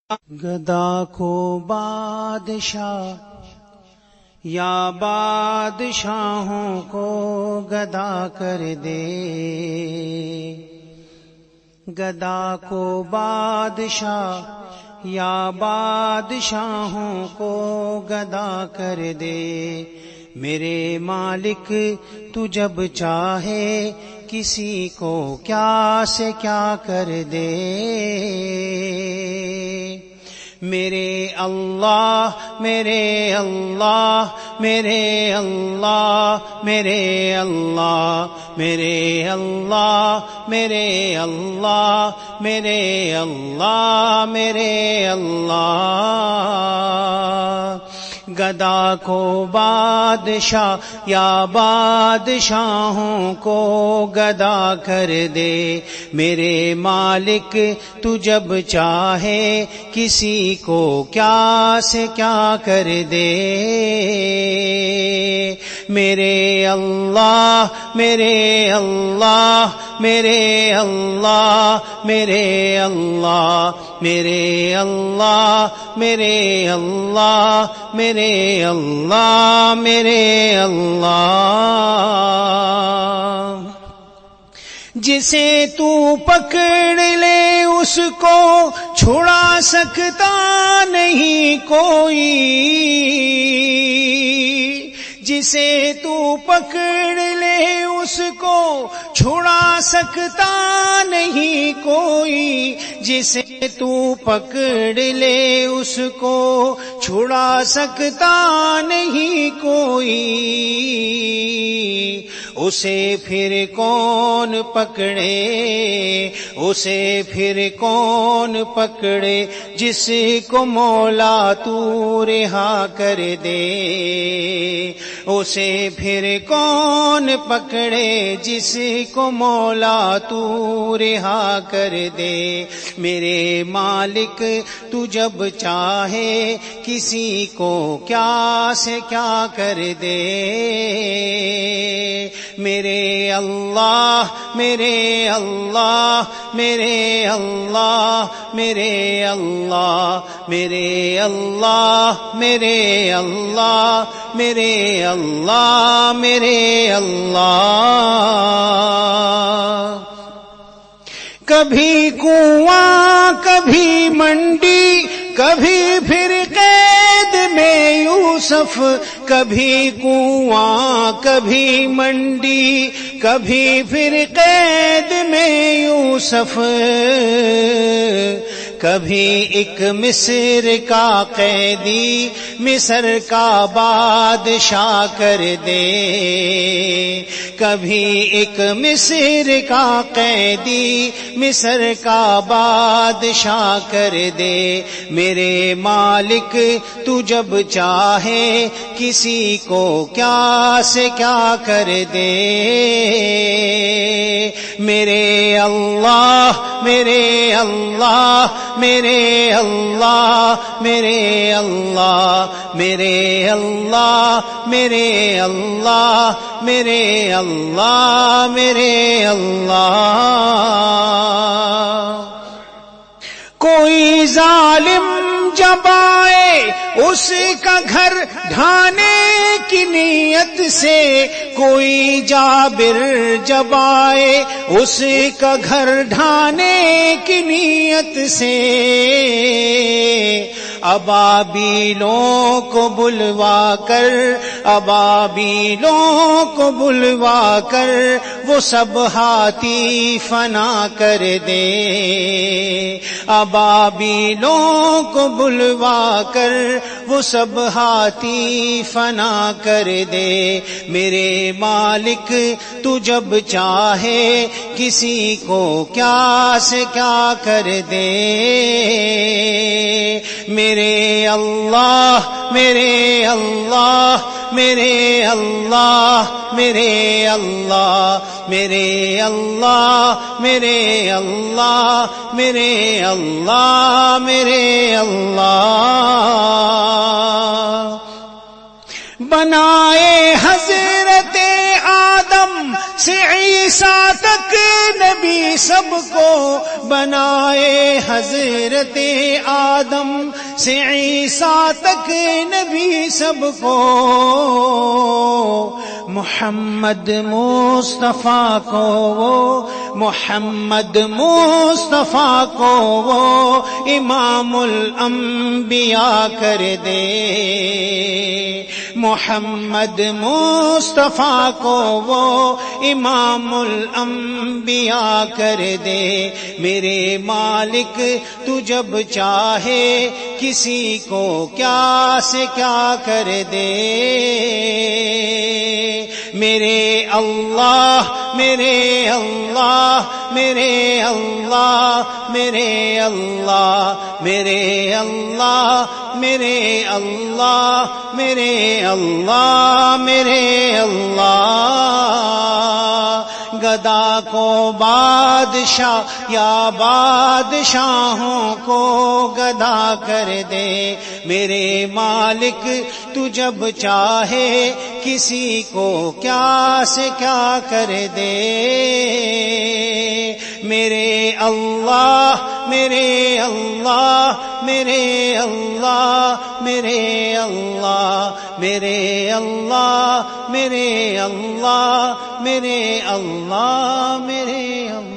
گدا کو بادشاہ یا بادشاہوں کو گدا کر دے، گدا کو بادشاہ یا بادشاہوں کو گدا کر دے، میرے مالک تو جب چاہے کسی کو کیا سے کیا کر دے، میرے اللہ میرے اللہ میرے اللہ میرے اللہ میرے اللہ میرے اللہ میرے اللہ میرے اللہ، گدا کو بادشاہ یا بادشاہوں کو گدا کر دے، میرے مالک تو جب چاہے کسی کو کیا سے کیا کر دے، میرے اللہ میرے اللہ میرے اللہ میرے اللہ میرے اللہ میرے اللہ میرے اللہ میرے اللہ، جسے تو پکڑ لے اس کو چھڑا سکتا نہیں کوئی، جسے تو پکڑ لے اس کو چھڑا سکتا نہیں کوئی، جسے تو پکڑ لے اس کو چھڑا سکتا نہیں کوئی، اسے پھر کون پکڑے اسے پھر کون پکڑے، جس کو مولا تو رہا کر دے، اسے پھر کون پکڑے جس کو مولا تو رہا کر دے، میرے مالک تو جب چاہے کسی کو کیا سے کیا کر دے، میرے اللہ میرے اللہ میرے اللہ میرے اللہ میرے اللہ میرے اللہ میرے اللہ میرے اللہ، کبھی کنواں کبھی منڈی کبھی پھر قید میں یوسف، کبھی کنواں کبھی منڈی کبھی پھر قید میں یوسف، کبھی ایک مصر کا قیدی مصر کا بادشاہ کر دے، کبھی ایک مصر کا قیدی مصر کا بادشاہ کر دے، میرے مالک تو جب چاہے کسی کو کیا سے کیا کر دے، میرے اللہ میرے اللہ میرے اللہ میرے اللہ میرے اللہ میرے اللہ میرے اللہ میرے اللہ، کوئی ظالم جب آئے اس کا گھر ڈھانے کی نیت سے، کوئی جابر جب آئے اس کا گھر ڈھانے کی نیت سے، ابابیلوں کو بلوا کر ابابیلوں کو بلوا کر وہ سب ہاتھی فنا کر دے، ابابیلوں کو بلوا کر وہ سب ہاتھی فنا کر دے، میرے مالک تو جب چاہے کسی کو کیا سے کیا کر دے، میرے اللہ میرے اللہ میرے اللہ میرے اللہ میرے اللہ میرے اللہ میرے اللہ میرے اللہ، بنائے حضرت آدم سے عیسیٰ تک نبی سب کو بنائے، حضرت آدم سے عیسیٰ تک نبی سب کو، محمد مصطفیٰ کو وہ، محمد مصطفیٰ کو وہ امام الانبیاء کر دے، محمد مصطفیٰ کو وہ امام الانبیاء کر دے، میرے مالک تو جب چاہے کسی کو کیا سے کیا کر دے، میرے اللہ میرے اللہ میرے اللہ میرے اللہ میرے اللہ میرے اللہ میرے اللہ میرے اللہ، گدا کو بادشاہ یا بادشاہوں کو گدا کر دے، میرے مالک تو جب چاہے کسی کو کیا سے کیا کر دے، میرے اللہ میرے اللہ میرے اللہ میرے اللہ میرے اللہ میرے اللہ میرے اللہ میرے اللہ۔